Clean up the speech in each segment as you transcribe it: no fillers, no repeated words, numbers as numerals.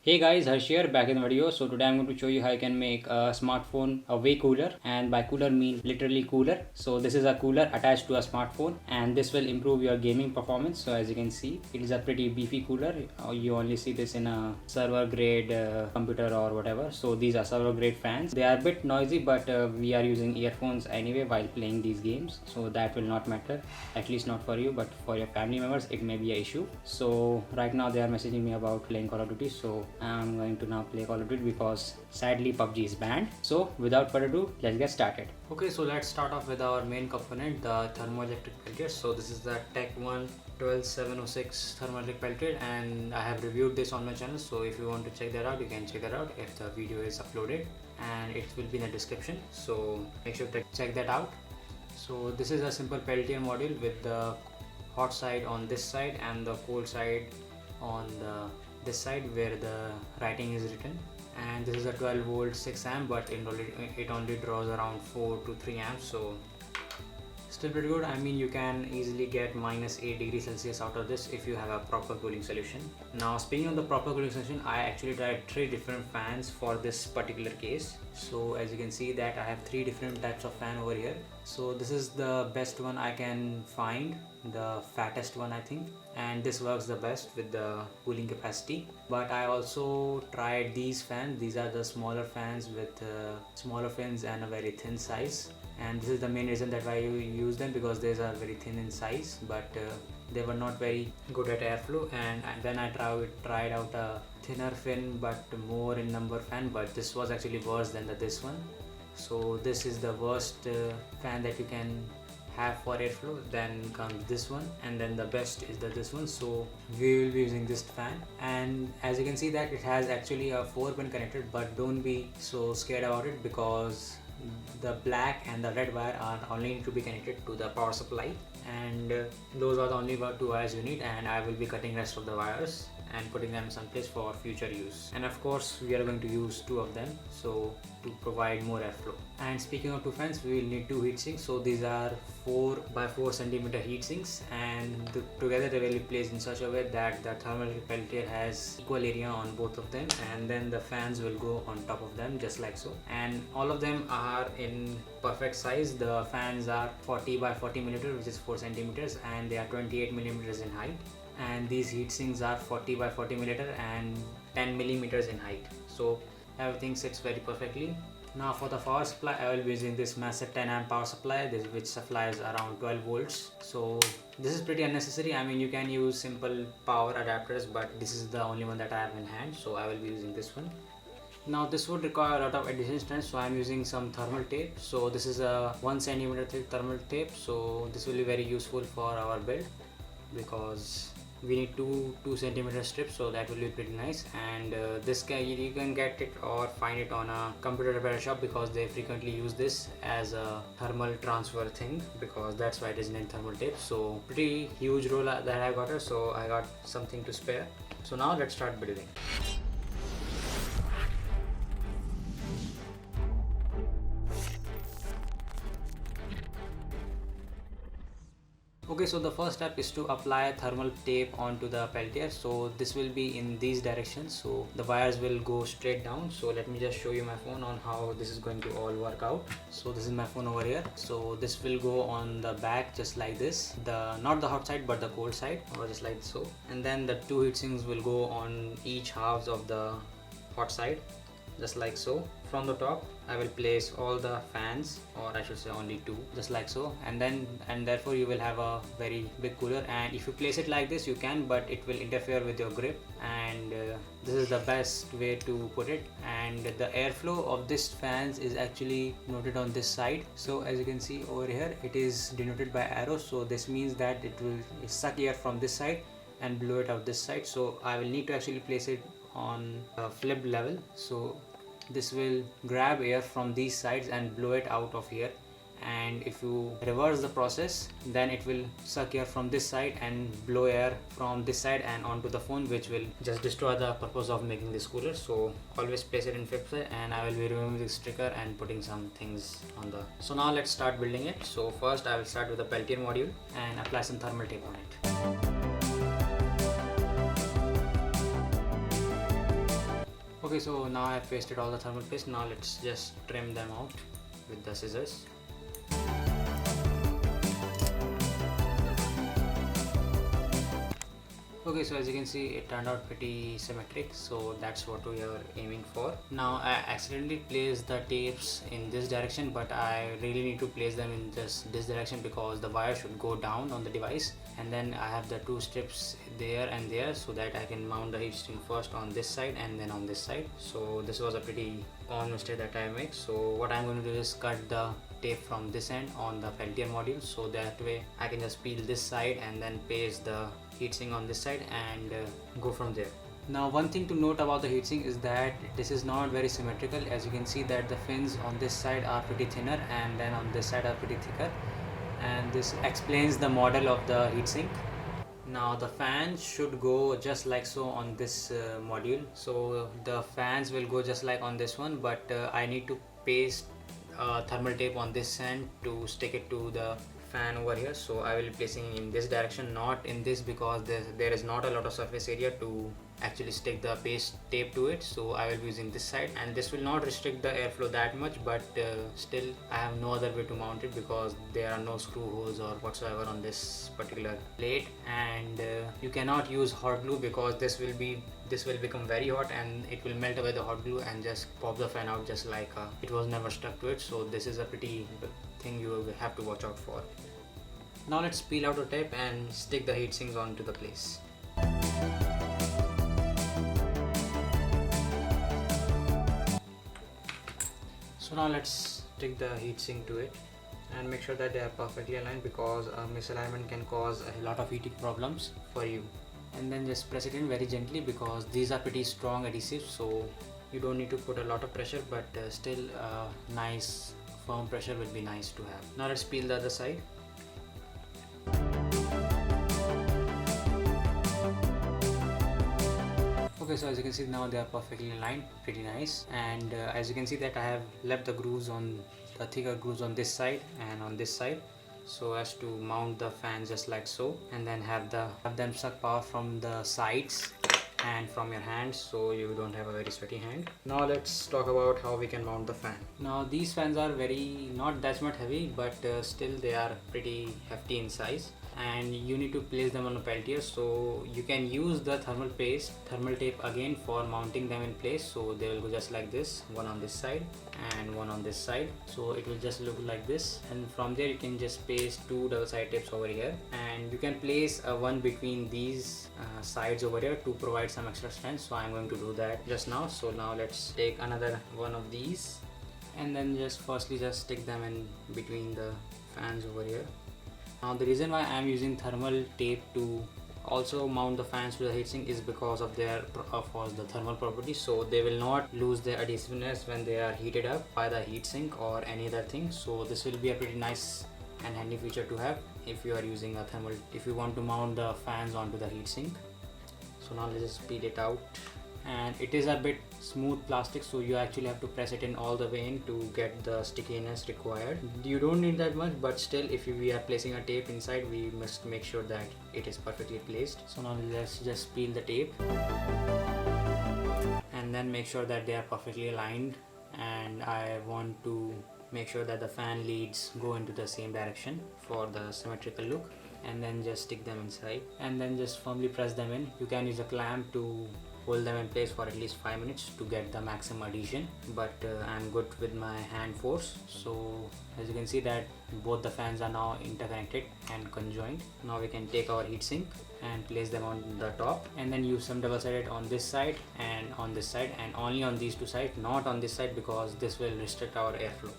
Hey guys, Harsh here, back in the video. So today I'm going to show you how you can make a smartphone a way cooler, and by cooler mean literally cooler. So this is a cooler attached to a smartphone, and this will improve your gaming performance. So as you can see, it is a pretty beefy cooler. You only see this in a server grade computer or whatever. So these are server grade fans. They are a bit noisy, but we are using earphones anyway while playing these games, so that will not matter, at least not for you, but for your family members it may be an issue. So right now they are messaging me about playing Call of Duty, so I'm going to now play Call of Duty because sadly PUBG is banned. So without further ado, let's get started. Okay, so let's start off with our main component, the thermoelectric peltier. So this is the Tech 1 12706 thermoelectric peltier, and I have reviewed this on my channel, so if you want to check that out, you can check that out if the video is uploaded, and it will be in the description, so make sure to check that out. So this is a simple peltier module with the hot side on this side and the cold side on this side where the writing is written, and this is a 12 volt 6 amp, but it only draws around 4 to 3 amps, so still pretty good. I mean, you can easily get -8 degrees Celsius out of this if you have a proper cooling solution. Now speaking of the proper cooling solution, I actually tried 3 different fans for this particular case. So as you can see that I have 3 different types of fan over here. So this is the best one I can find, the fattest one I think, and this works the best with the cooling capacity. But I also tried these fans. These are the smaller fans with smaller fins and a very thin size, and this is the main reason that why you use them, because these are very thin in size, but they were not very good at airflow. And then I tried out a thinner fin but more in number fan, but this was actually worse than this one. So this is the worst fan that you can have for airflow. Then comes this one, and then the best is this one. So we will be using this fan, and as you can see that it has actually a 4-pin connector, but don't be so scared about it, because the black and the red wire are only need to be connected to the power supply, and those are the only 2 wires you need, and I will be cutting rest of the wires and putting them someplace for future use. And of course we are going to use 2 of them, so to provide more airflow. And speaking of 2 fans, we will need 2 heat sinks. So these are 4 by 4 centimeter heat sinks, and together they will be placed in such a way that the thermal peltier has equal area on both of them, and then the fans will go on top of them just like so. And all of them are in perfect size. The fans are 40 by 40 millimeter, which is 4 centimeters, and they are 28 millimeters in height, and these heat sinks are 40 by 40 millimeter and 10 millimeters in height, so everything sits very perfectly. Now for the power supply, I will be using this massive 10 amp power supply, which supplies around 12 volts. So this is pretty unnecessary. I mean, you can use simple power adapters, but this is the only one that I have in hand, so I will be using this one. Now this would require a lot of additional strength, so I am using some thermal tape. So this is a 1 centimeter thick thermal tape, so this will be very useful for our build, because we need two centimeter strips, so that will be pretty nice. And you can get it or find it on a computer repair shop, because they frequently use this as a thermal transfer thing, because that's why it is named thermal tape. So pretty huge roll that I got it, so I got something to spare. So now let's start building. Okay, so the first step is to apply thermal tape onto the peltier. So this will be in these directions, so the wires will go straight down. So let me just show you my phone on how this is going to all work out. So this is my phone over here. So this will go on the back just like this, not the hot side but the cold side, or just like so. And then the 2 heat sinks will go on each halves of the hot side just like so. From the top I will place all the fans, or I should say only 2, just like so, and therefore you will have a very big cooler. And if you place it like this you can, but it will interfere with your grip, and this is the best way to put it. And the airflow of this fans is actually noted on this side. So as you can see over here, it is denoted by arrows, so this means that it will suck air from this side and blow it out this side. So I will need to actually place it on a flipped level, so this will grab air from these sides and blow it out of here. And if you reverse the process, then it will suck air from this side and blow air from this side and onto the phone, which will just destroy the purpose of making this cooler. So always place it in fifth side, and I will be removing this sticker and putting some things on the. So now let's start building it. So first I will start with the peltier module and apply some thermal tape on it. Okay, so now I've pasted all the thermal paste. Now let's just trim them out with the scissors. Okay, so as you can see, it turned out pretty symmetric, so that's what we are aiming for. Now I accidentally placed the tapes in this direction, but I really need to place them in just this direction because the wire should go down on the device, and then I have the two strips there and there so that I can mount the heatsink first on this side and then on this side. So this was a pretty common mistake that I make. So what I'm going to do is cut the tape from this end on the peltier module, so that way I can just peel this side and then paste the heatsink on this side and go from there. Now one thing to note about the heatsink is that this is not very symmetrical. As you can see that the fins on this side are pretty thinner and then on this side are pretty thicker, and this explains the model of the heatsink. Now the fans should go just like so on this module. So the fans will go just like on this one, but I need to paste thermal tape on this end to stick it to the fan over here. So I will be placing in this direction, not in this, because there is not a lot of surface area to actually stick the paste tape to it. So I will be using this side, and this will not restrict the airflow that much, but still I have no other way to mount it because there are no screw holes or whatsoever on this particular plate. And you cannot use hot glue because this will become very hot and it will melt away the hot glue and just pop the fan out just like it was never stuck to it. So this is a pretty thing you will have to watch out for. Now let's peel out the tape and stick the heatsinks onto the place. So now let's stick the heatsink to it and make sure that they are perfectly aligned, because misalignment can cause a lot of heating problems for you. And then just press it in very gently because these are pretty strong adhesives, so you don't need to put a lot of pressure, but still nice firm pressure will be nice to have. Now let's peel the other side. Okay, so as you can see now they are perfectly aligned, pretty nice. And as you can see that I have left the grooves on the thicker grooves on this side and on this side, so as to mount the fans just like so, and then have them suck power from the sides and from your hands, so you don't have a very sweaty hand. Now let's talk about how we can mount the fan. Now these fans are not that much heavy, but still they are pretty hefty in size, and you need to place them on a peltier. So you can use the thermal tape again for mounting them in place. So they will go just like this, one on this side and one on this side, so it will just look like this. And from there you can just paste two double-sided tapes over here, and you can place one between these sides over here to provide some extra strength. So I'm going to do that just now. So now let's take another one of these and then just stick them in between the fans over here. Now the reason why I am using thermal tape to also mount the fans to the heatsink is because of their the thermal properties. So they will not lose their adhesiveness when they are heated up by the heatsink or any other thing. So this will be a pretty nice and handy feature to have if you are using if you want to mount the fans onto the heatsink. So now let's just peel it out, and it is a bit smooth plastic, so you actually have to press it in all the way in to get the stickiness required. You don't need that much, but still if we are placing a tape inside, we must make sure that it is perfectly placed. So now let's just peel the tape and then make sure that they are perfectly aligned, and I want to make sure that the fan leads go into the same direction for the symmetrical look, and then just stick them inside and then just firmly press them in. You can use a clamp to hold them in place for at least 5 minutes to get the maximum adhesion, but I'm good with my hand force. So as you can see that both the fans are now interconnected and conjoined. Now we can take our heatsink and place them on the top, and then use some double-sided on this side and on this side, and only on these two sides, not on this side, because this will restrict our airflow.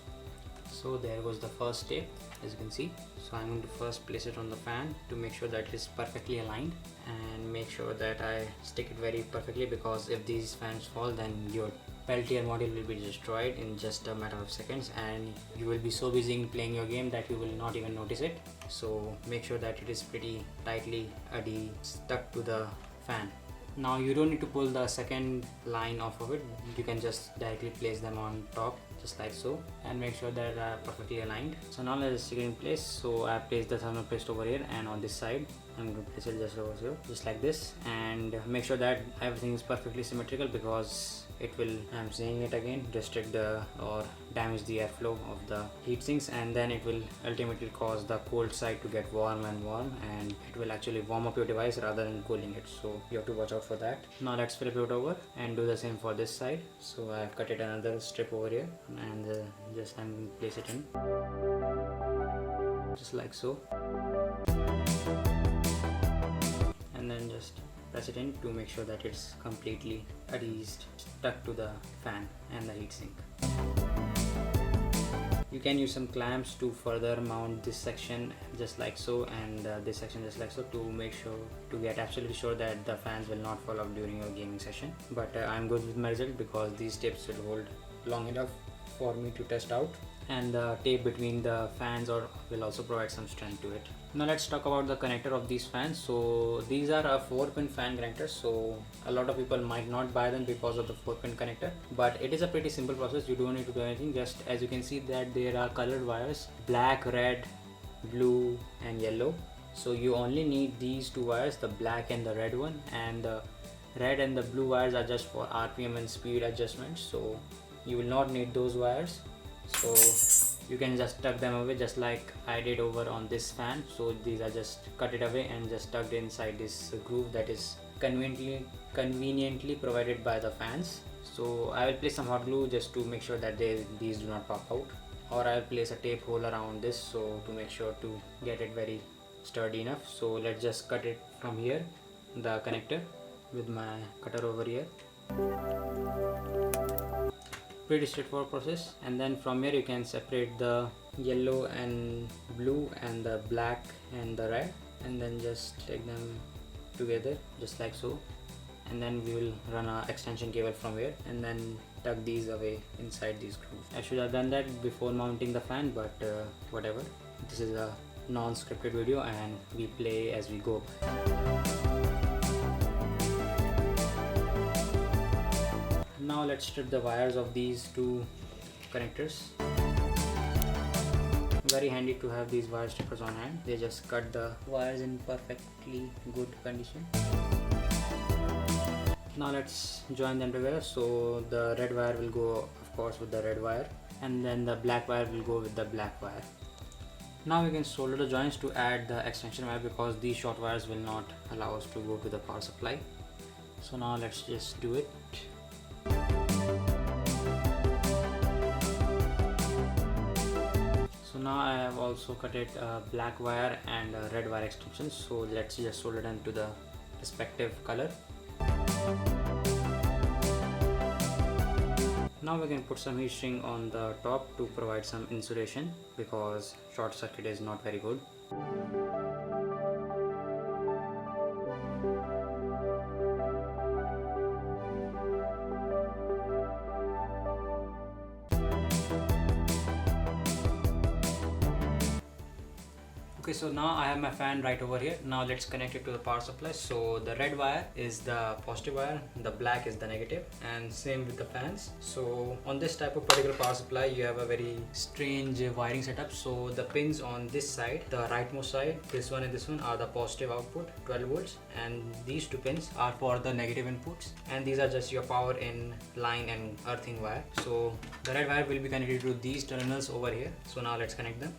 So there goes the first tape, as you can see. So I'm going to first place it on the fan to make sure that it is perfectly aligned, and make sure that I stick it very perfectly, because if these fans fall, then your peltier module will be destroyed in just a matter of seconds, and you will be so busy in playing your game that you will not even notice it. So make sure that it is pretty tightly stuck to the fan. Now you don't need to pull the second line off of it, you can just directly place them on top just like so, and make sure that are perfectly aligned. So now let's stick it in place. So I have placed the thermal paste over here, and on this side I'm going to place it just over here, just like this, and make sure that everything is perfectly symmetrical, because it will, I'm saying it again, restrict the or damage the airflow of the heat sinks, and then it will ultimately cause the cold side to get warm, and it will actually warm up your device rather than cooling it. So you have to watch out for that. Now let's flip it over and do the same for this side. So I've cut it another strip over here, and just I'm going to place it in just like so, and then just press it in to make sure that it's completely adhesed, stuck to the fan and the heatsink. You can use some clamps to further mount this section just like so, and this section just like so, to make sure, to get absolutely sure that the fans will not fall off during your gaming session. But I'm good with my result, because these tips will hold long enough for me to test out, and the tape between the fans will also provide some strength to it. Now let's talk about the connector of these fans. So these are a 4-pin fan connectors. So a lot of people might not buy them because of the 4-pin connector, but it is a pretty simple process. You don't need to do anything. Just as you can see that there are colored wires, black, red, blue and yellow. So you only need these 2 wires, the black and the red one, and the red and the blue wires are just for RPM and speed adjustments. So you will not need those wires. So you can just tuck them away just like I did over on this fan. So these are just cut it away and just tucked inside this groove that is conveniently provided by the fans. So I will place some hot glue just to make sure that these do not pop out, or I will place a tape hole around this, so to make sure to get it very sturdy enough. So let's just cut it from here, the connector, with my cutter over here. Pretty straightforward process. And then from here you can separate the yellow and blue and the black and the red, and then just take them together just like so, and then we will run an extension cable from here and then tuck these away inside these grooves. I should have done that before mounting the fan, but whatever. This is a non-scripted video and we play as we go. Now let's strip the wires of these 2 connectors. Very handy to have these wire strippers on hand. They just cut the wires in perfectly good condition. Now let's join them together. So the red wire will go of course with the red wire, and then the black wire will go with the black wire. Now we can solder the joints to add the extension wire, because these short wires will not allow us to go to the power supply. So now let's just do it. So now I have also cut it black wire and red wire extensions. So let's just solder them to the respective color. Now we can put some heat shrink on the top to provide some insulation, because short circuit is not very good. Okay, so now I have my fan right over here. Now let's connect it to the power supply. So the red wire is the positive wire, the black is the negative, and same with the fans. So on this type of particular power supply you have a very strange wiring setup. So the pins on this side, the rightmost side, this one and this one, are the positive output 12 volts, and these 2 pins are for the negative inputs, and these are just your power in line and earthing wire. So the red wire will be connected to these terminals over here. So now let's connect them.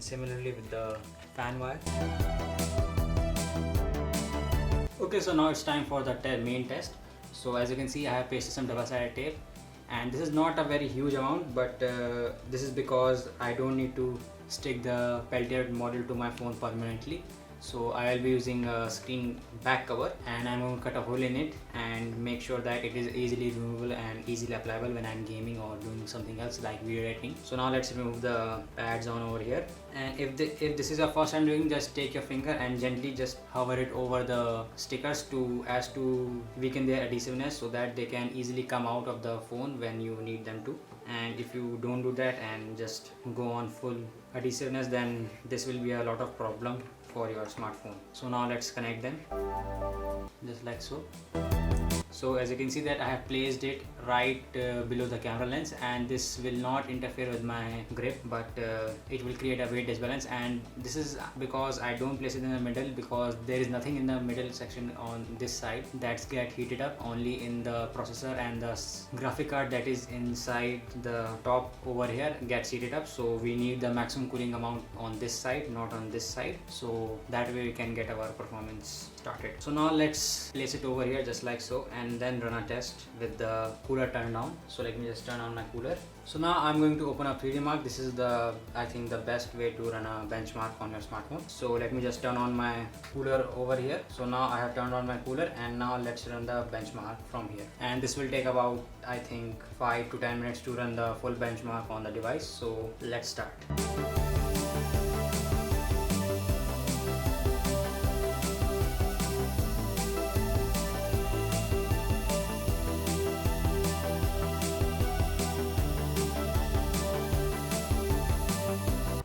Similarly with the fan wire. Okay, so now it's time for the main test. So as you can see, I have pasted some double-sided tape, and this is not a very huge amount, but this is because I don't need to stick the peltier module to my phone permanently. So I will be using a screen back cover, and I'm going to cut a hole in it and make sure that it is easily removable and easily applicable when I'm gaming or doing something else like video editing. So now let's remove the pads on over here, and if this is your first time doing, just take your finger and gently just hover it over the stickers to weaken their adhesiveness, so that they can easily come out of the phone when you need them to. And if you don't do that and just go on full adhesiveness, then this will be a lot of problem for your smartphone. So now let's connect them just like so. So as you can see that I have placed it right below the camera lens, and this will not interfere with my grip, but it will create a weight disbalance. And this is because I don't place it in the middle, because there is nothing in the middle section on this side that's get heated up. Only in the processor and the graphic card that is inside the top over here gets heated up. So we need the maximum cooling amount on this side, not on this side, so that way we can get our performance started. So now let's place it over here just like so, and then run a test with the cooler turned down. So let me just turn on my cooler. So now I'm going to open up 3D Mark. This is I think the best way to run a benchmark on your smartphone. So let me just turn on my cooler over here. So now I have turned on my cooler, and now let's run the benchmark from here. And this will take about, I think, 5 to 10 minutes to run the full benchmark on the device. So let's start.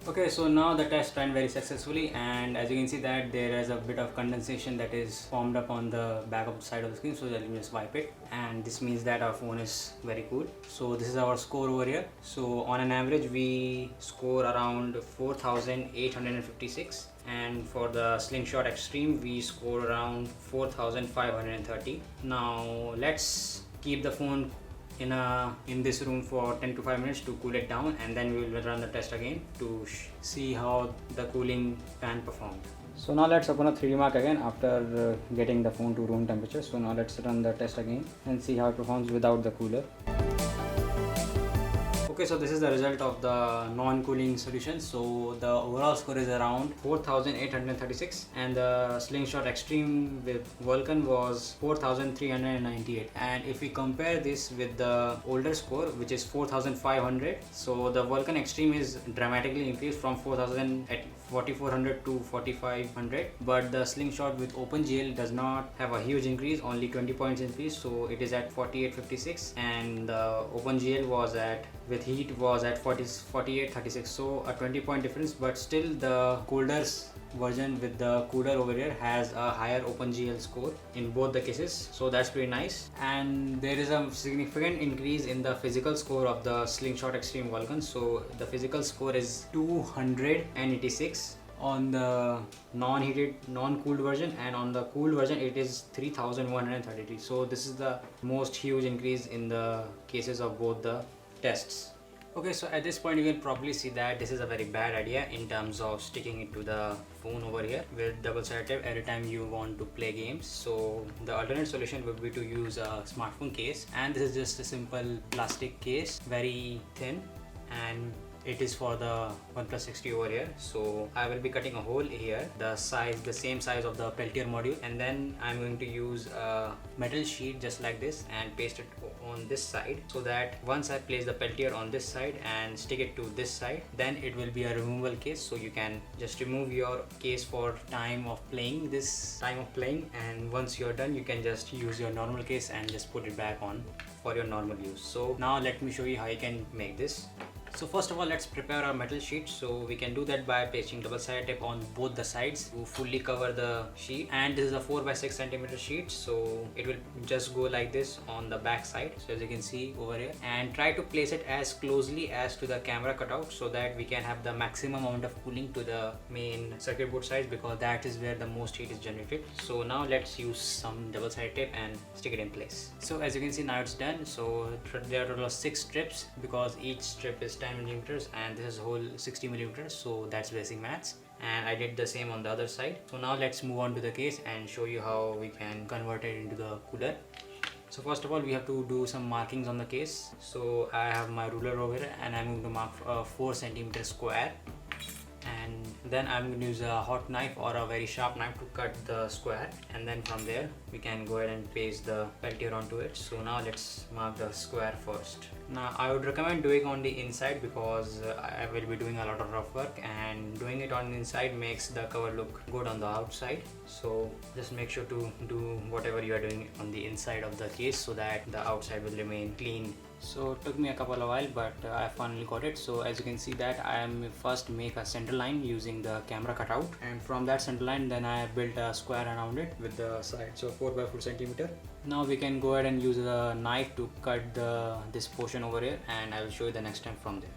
Okay, so now the test ran very successfully, and as you can see that there is a bit of condensation that is formed up on the back of the side of the screen. So let me just wipe it, and this means that our phone is very cool. So this is our score over here. So on an average we score around 4,856, and for the Slingshot Extreme we score around 4,530. Now let's keep the phone in this room for 10 to 5 minutes to cool it down, and then we will run the test again to see how the cooling fan performed. So now let's open up 3D Mark again after getting the phone to room temperature. So now let's run the test again and see how it performs without the cooler. Okay, so this is the result of the non-cooling solution. So the overall score is around 4,836, and the Slingshot Extreme with Vulcan was 4,398. And if we compare this with the older score, which is 4,500, so the Vulcan Extreme is dramatically increased from 4,400 to 4,500, but the Slingshot with OpenGL does not have a huge increase, only 20 points increase, so it is at 4,856, and the OpenGL was with heat was at 4,836, so a 20-point difference. But still the colder version with the cooler over here has a higher OpenGL score in both the cases, so that's pretty nice. And there is a significant increase in the physical score of the Slingshot Extreme Vulcan. So the physical score is 286 on the non-heated, non-cooled version, and on the cooled version it is 3,133. So this is the most huge increase in the cases of both the tests. Okay, so at this point you can probably see that this is a very bad idea in terms of sticking it to the phone over here with double-sided tape every time you want to play games. So the alternate solution would be to use a smartphone case, and this is just a simple plastic case, very thin, and it is for the OnePlus 6T over here. So I will be cutting a hole here, the same size of the peltier module, and then I'm going to use a metal sheet just like this and paste it on this side, so that once I place the peltier on this side and stick it to this side, then it will be a removable case. So you can just remove your case for time of playing, and once you're done you can just use your normal case and just put it back on for your normal use. So now let me show you how you can make this. So first of all, let's prepare our metal sheet. So we can do that by pasting double-sided tape on both the sides to fully cover the sheet. And this is a 4 by 6 centimeter sheet, so it will just go like this on the back side. So as you can see over here, and try to place it as closely as to the camera cutout, so that we can have the maximum amount of cooling to the main circuit board sides, because that is where the most heat is generated. So now let's use some double-sided tape and stick it in place. So as you can see, now it's done. So there are a total of 6 strips, because each strip is 10 millimeters and this is whole 60 millimeters, so that's basic maths. And I did the same on the other side. So now let's move on to the case and show you how we can convert it into the cooler. So first of all, we have to do some markings on the case. So I have my ruler over here, and I'm going to mark a 4 centimeter square, and then I'm going to use a hot knife or a very sharp knife to cut the square, and then from there we can go ahead and paste the peltier onto it. So now let's mark the square first. Now I would recommend doing on the inside, because I will be doing a lot of rough work, and doing it on the inside makes the cover look good on the outside. So just make sure to do whatever you are doing on the inside of the case, so that the outside will remain clean So it took me a couple of while, but I finally got it. So as you can see that I am first make a center line using the camera cutout, and from that center line then I built a square around it with the sides of 4 by 4 centimeter. Now we can go ahead and use a knife to cut this portion over here, and I will show you the next step from there.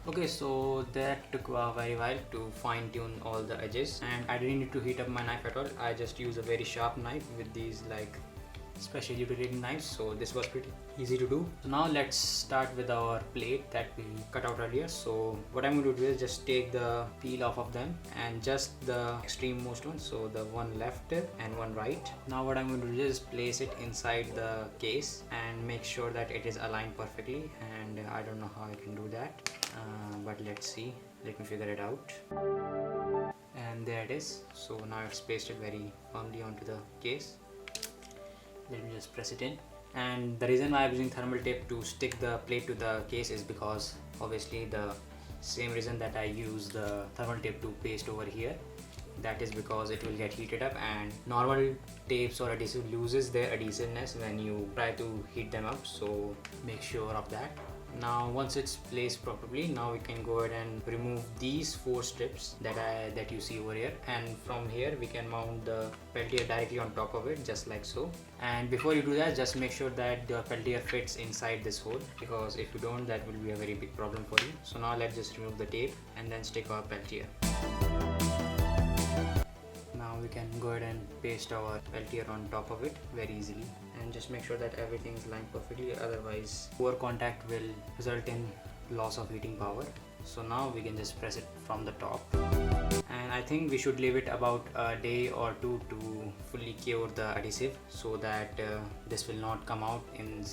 Okay, so that took a very while to fine tune all the edges, and I didn't need to heat up my knife at all. I just used a very sharp knife with these like special utility knives, so this was pretty easy to do. So now let's start with our plate that we cut out earlier. So what I'm going to do is just take the peel off of them and just the extreme most one, so the one left and one right. Now what I'm going to do is place it inside the case and make sure that it is aligned perfectly, and I don't know how I can do that, but let's see. Let me figure it out. And there it is. So now it's pasted very firmly onto the case. Let me just press it in. And the reason why I'm using thermal tape to stick the plate to the case is because obviously the same reason that I use the thermal tape to paste over here, that is because it will get heated up, and normal tapes or adhesive loses their adhesiveness when you try to heat them up, so make sure of that. Now once it's placed properly, now we can go ahead and remove these 4 strips that you see over here, and from here we can mount the peltier directly on top of it, just like so. And before you do that, just make sure that the peltier fits inside this hole, because if you don't, that will be a very big problem for you. So now let's just remove the tape and then stick our peltier. Now we can go ahead and paste our peltier on top of it very easily, and just make sure that everything is lined perfectly, otherwise poor contact will result in loss of heating power. So now we can just press it from the top, and I think we should leave it about a day or two to fully cure the adhesive, so that this will not come out in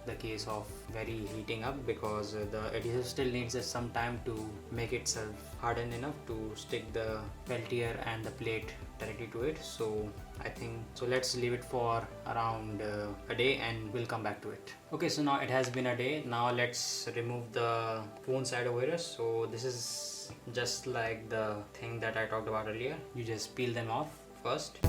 the case of very heating up, because the adhesive still needs some time to make itself harden enough to stick the peltier and the plate directly to it. So I think so let's leave it for around a day and we'll come back to it. Okay, so now it has been a day. Now let's remove the phone side over here. So this is just like the thing that I talked about earlier. You just peel them off first.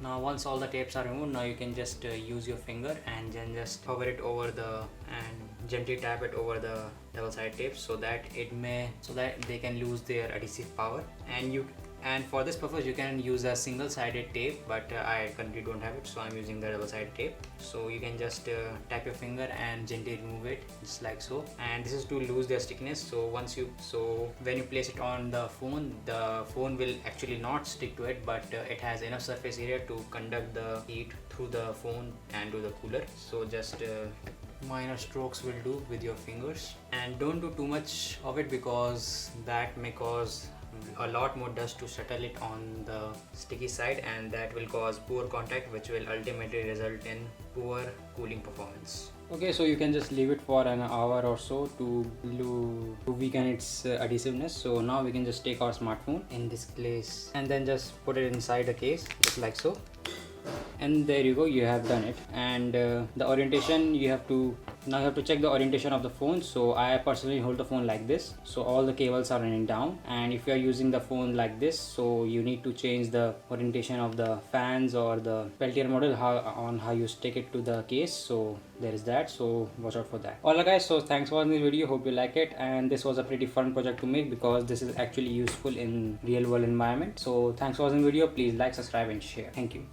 Now once all the tapes are removed, now you can just use your finger and then just hover it over and gently tap it over the double side tape, so that they can lose their adhesive power. And for this purpose you can use a single sided tape, but I currently don't have it, so I'm using the double sided tape. So you can just tap your finger and gently remove it, just like so, and this is to lose their stickiness. So when you place it on the phone will actually not stick to it, but it has enough surface area to conduct the heat through the phone and to the cooler. So just minor strokes will do with your fingers, and don't do too much of it, because that may cause a lot more dust to settle it on the sticky side, and that will cause poor contact, which will ultimately result in poor cooling performance. Okay, so you can just leave it for an hour or so to weaken its adhesiveness. So now we can just take our smartphone in this place and then just put it inside the case, just like so. And there you go, you have done it. And the orientation, you have to check the orientation of the phone. So I personally hold the phone like this, so all the cables are running down, and if you are using the phone like this, so you need to change the orientation of the fans or the peltier model on how you stick it to the case. So there is that, so watch out for that. Alright guys, so thanks for watching this video, hope you like it, and this was a pretty fun project to make because this is actually useful in real world environment. So thanks for watching the video, please like, subscribe and share. Thank you.